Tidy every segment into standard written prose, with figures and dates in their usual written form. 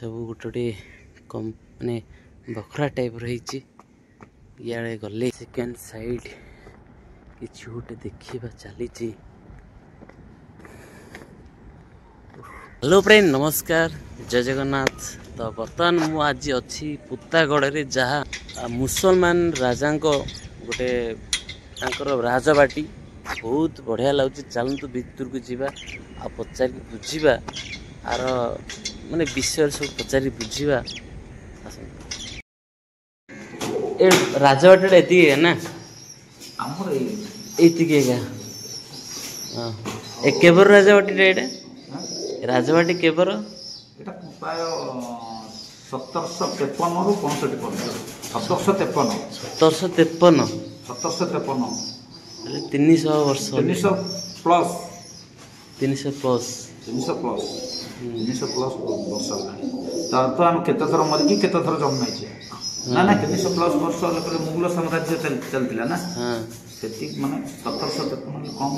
सब गोटे कम माने बखरा टाइप रही इे गले सेकेंड साइड किसी गोटे देखा चली। हेलो फ्रेंड नमस्कार जय जगन्नाथ। तो बर्तमान मु आज अच्छी पुतागढ़ रे जहाँ मुसलमान राजा गोटे राजबाटी बहुत बढ़िया लगुच। चलतु भितर को जावा आ पचारि बुझा आर माने विषय सब पचारि बुझा। ए राजबाटी एति है ना एति हाँ ए केबर राजबाटी एटा राजबाटी केबर प्राय 1753 रु 65 1753 300 वर्ष 300 प्लस 300 प्लस 300 प्लस वर्ष तो आम केत थर मरिकी केत थर जन्म ना ना 300 प्लस वर्ष मुगल साम्राज्य चलता ना से माने 1753 कम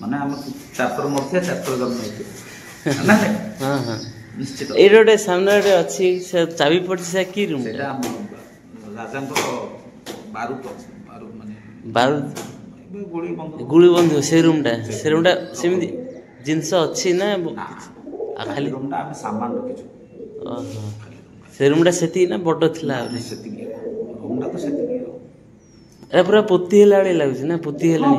माने आम 4 मरते 4 जन्म ना हाँ हाँ निश्चित ए रोडे सामने रे अछि से चाबी पड़छि से की रूम सेटा राजा बारूद माने बारूद गुली बंद से रूमटा सेमिति जिंस अछि ना खाली रूमटा हम सामान रखिछु। ओहो से रूमटा सेति ना बड़ थिला सेति रूमटा तो सेति ए पूरा पोती हेलाणी लागुछि ना पोती हेलाणी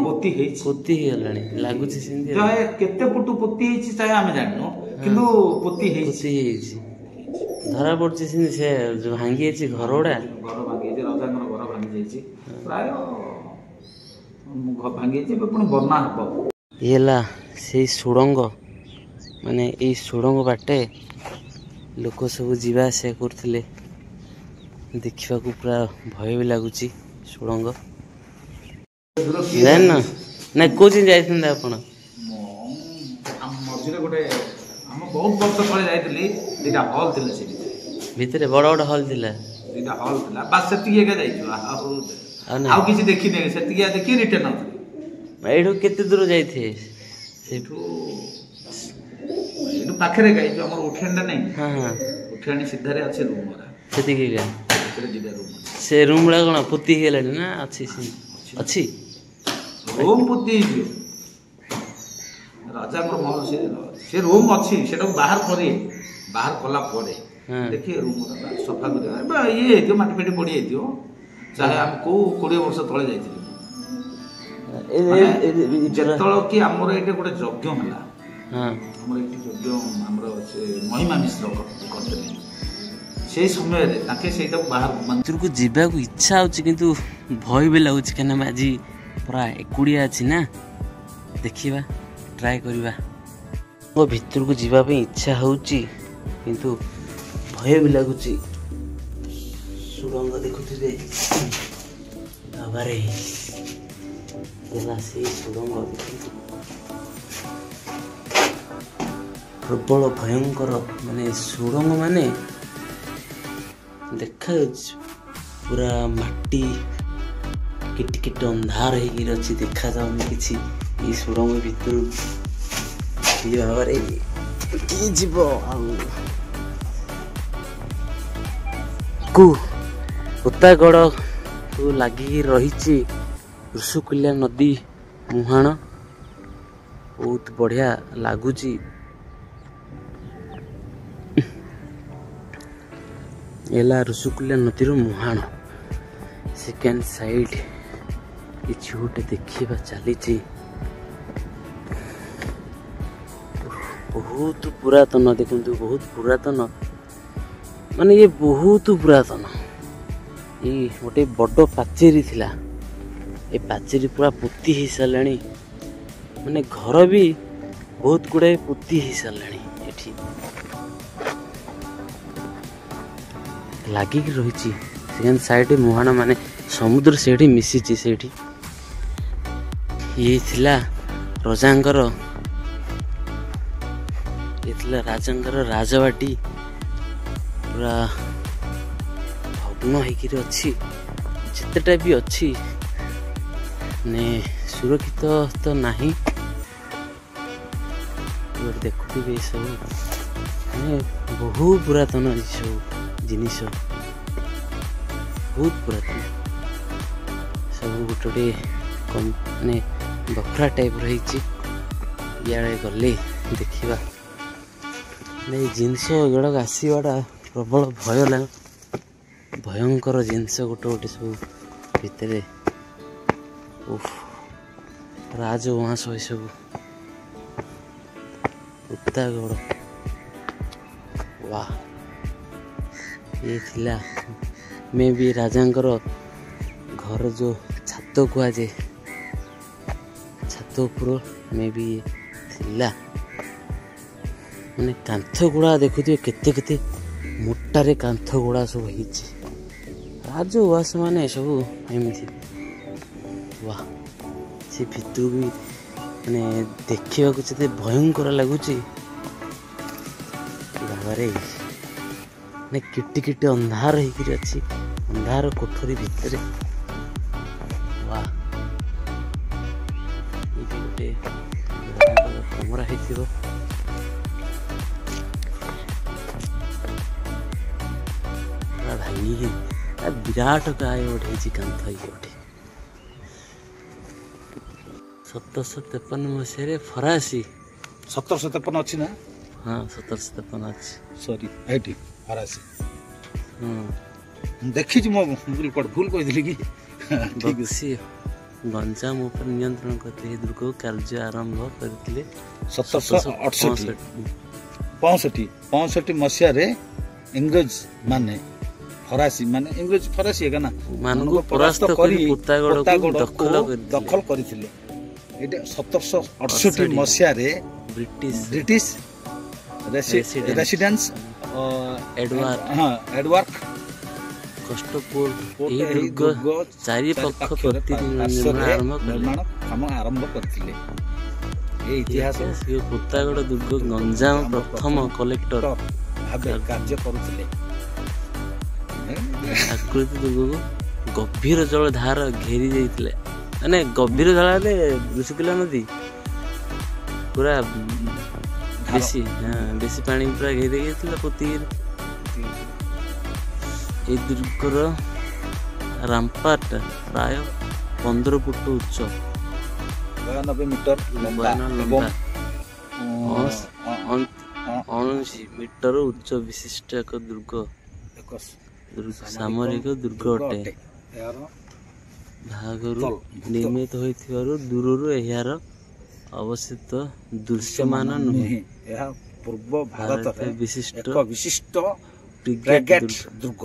पोती हेलाणी लागुछि सिंधी चाहे केते फुटु पोती हेछि चाहे हम जाननो किंतु पोती हेछि धरा पड़छि सिंधी से जो भांगी हेछि घरडा घर भांगी हेछि राजा घर भांगी जाइछि प्राय भांगी हेछि पण बना हबो येला से सुडंग माने ए सुडंग बाटे लोक सब जीवा से करथिले देखिबा को पूरा भय भी लागुछि सुडंग जान ना ना कोचिंग जाइथिन आपण मझिरे गोटे हम बहुत वर्ष तले जाइतली दिटा हॉल थिले से भीतर बड़ बड़ हॉल थिला दिटा हॉल थिला बस सेति एके जाइछु आ किछि देखि नै सेति के देखि रिटर्न आउ एठो केते दूर जाइथे सेठो एठो पाखरे गाइ जो हमर उठेंडा नै हां हां उठेणी सीधा रे अछि रूम रा सेति के गा भीतर दिटा रूम से रूम ला कोन पुती हेलानी ना अछि अछि रूम पुती हियो राजा को महल से रूम अछि सेटा बाहर करे बाहर कला पड़े देखिए रूम सफा कर ये हेतियो माटी पेटी पड़ी हेतियो चाहे हम को 20 वर्ष तळे जाइथिलु जेतळ कि हमर एटे गोटे यज्ञ होला हां हमर एटे यज्ञ हमर से महिमा मिश्र करथले से समय रे ताके सेटा बाहर मंदिर को जीवा को इच्छा होछि किंतु भय भी लागुछि केना आज पूरा एकुड़िया अछि ना देखिबा ट्राई करिबा वो भीतर को जीवा पे इच्छा होछि किंतु भय भी लागुछि सुरंग देखुथिबे बाबारे से सुरंग प्रबल भयंकर माने सुरंग माने देखा पूरा माटी किटकिट अंधार होगी देखा जाऊनी किसी ये सुरंग भीतर भाव जीव पुतागढ़ को लगी रही ऋषुकुल्या नदी मुहाण बहुत बढ़िया लगुच ऋषुकुल्या नदी मुहाण सेकेंड साइड किसी गोटे देखा चली बहुत पुरातन देखु बहुत पुरातन माने ये बहुत पुरातन ये गोटे बड़ पाचेरी थिला ए पाचेरी पूरा पोती हो सारे माने घर भी बहुत गुड़ाए पोती हो सारे एठी लागिक रही सेकेंड साइड मुहाण माने समुद्र से मिसी से ये थिला राजांकर राजांकर राजबाटी पूरा भग्न होकर अच्छी जितेटा भी अच्छी ने सुरक्षित तो नहीं देखुए सब ମାନେ ବହୁ ପୁରାତନ ଏସବୁ ଜିନିଷ, ବହୁତ ପୁରାତନ ସବୁ ଗୋଟେ ଗୋଟେ ମାନେ ବଖରା ଟାଇପ୍ର ହେଇଛି। ଇଆଡ଼େ ଗଲେ ଦେଖିବା ଏଇ ଜିନିଷ ଗୁଡ଼ାକ ଆସିବାଟା ପ୍ରବଳ ଭୟ ଲାଗେ, ଭୟଙ୍କର ଜିନିଷ ଗୋଟେ ଗୋଟେ ସବୁ ଭିତରେ। ରାଜଉଆସ ଏସବୁ ଉତ୍ତାଗଡ଼। ୱା, ଇଏ ଥିଲା ମେ ବି ରାଜାଙ୍କର ଘର ଯେଉଁ ଛାତ କୁହାଯାଏ, ଛାତ ଉପର ମେ ବି ଥିଲା। ମାନେ କାନ୍ଥ ଗୁଡ଼ା ଦେଖୁଥିବେ କେତେ କେତେ ମୋଟାରେ କାନ୍ଥ ଗୁଡ଼ା ସବୁ ହେଇଛି। ରାଜଉଆସ ମାନେ ସବୁ ଏମିତି। ୱା, ସେ ଭିତରକୁ ବି ମାନେ ଦେଖିବାକୁ ଯେତେ ଭୟଙ୍କର ଲାଗୁଛି ବାବାରେ, ମାନେ କିଟି କିଟି ଅନ୍ଧାର ହେଇକିରି ଅଛି, ଅନ୍ଧାର କୋଠରୀ ଭିତରେ। ୱା, ଏଇଠି ଗୋଟେ କମରା ହେଇଥିବ। ଭାଙ୍ଗିକି ବିରାଟ କାୟ ଗୋଟେ ହେଇଛି କାନ୍ଥ ହେଇକି ଗୋଟେ। 1753 ମସିହାରେ ଫରାସୀ। 1753 ଅଛି ନା? ହଁ 1753 ଅଛି। ସରି ଏଇଠି ଫରାସୀ। ହଁ ଦେଖିଛି, ମୁଁ ଭୁଲ କହିଥିଲି କି? ବକ୍ସି ଗଞ୍ଜାମ ଉପରେ ନିୟନ୍ତ୍ରଣ କରିଥିଲେ ଏହି ଦୁର୍ଗକୁ କାର୍ଯ୍ୟ ଆରମ୍ଭ କରିଥିଲେ 1765 ମସିହାରେ ଇଂରେଜ ମାନେ ଫରାସୀ ଏକା ନା ମାନଙ୍କୁ ପରାସ୍ତ କରି ପୁତାଗଡ଼କୁ ଦଖଲ କରିଥିଲେ। ଏଇଟା 1768 ମସିହାରେ ବ୍ରିଟିଶ ରେସିଡେନ୍ସ ଏଡୱାର୍କ କଷ୍ଟପୁର ଏହି ଦୁର୍ଗ ଚାରି ପକ୍ଷ ପ୍ରତି ନିର୍ମାଣ ଆରମ୍ଭ କରିଥିଲେ। এই ইতিহাস ପୁତାଗଡ଼ ଦୁର୍ଗ ଗଞ୍ଜାମ ପ୍ରଥମ କଲେକ୍ଟର ଭାବେ କାର୍ଯ୍ୟ କରୁଥିଲେ। ଆକୃତି ଦୁର୍ଗକୁ ଗଭୀର ଜଳ ଧାର ଘେରି ଦେଇଥିଲେ। ମାନେ ଗଭୀର ଜଳ ହେଲେ ଋଷିକୁଲ୍ୟା ନଦୀ ପୁରା ବେଶୀ ପାଣି ପୁରା ଘେରି ଦେଇଥିଲା ପୋତିକିରି। এই ଦୁର୍ଗର ରାମ୍ପାର୍ଟ ପ୍ରାୟ 15 ଫୁଟ ଉଚ୍ଚ, 92 ମିଟର ଲମ୍ବା ଏବଂ 19 ମିଟର ଉଚ୍ଚ ବିଶିଷ୍ଟ ଏକ ଦୁର୍ଗ, ସାମରିକ ଦୁର୍ଗ ଅଟେ। ଭାଗରୁ ନିର୍ମିତ ହୋଇଥିବାରୁ ଦୂରରୁ ଏହାର ଅବସ୍ଥିତ ଦୃଶ୍ୟମାନ ନୁହେଁ। ଏହା ପୂର୍ବ ଭାରତରେ ବିଶିଷ୍ଟ ଏକ ବିଶିଷ୍ଟ ବ୍ରିଗେଡ୍ ଦୁର୍ଗ।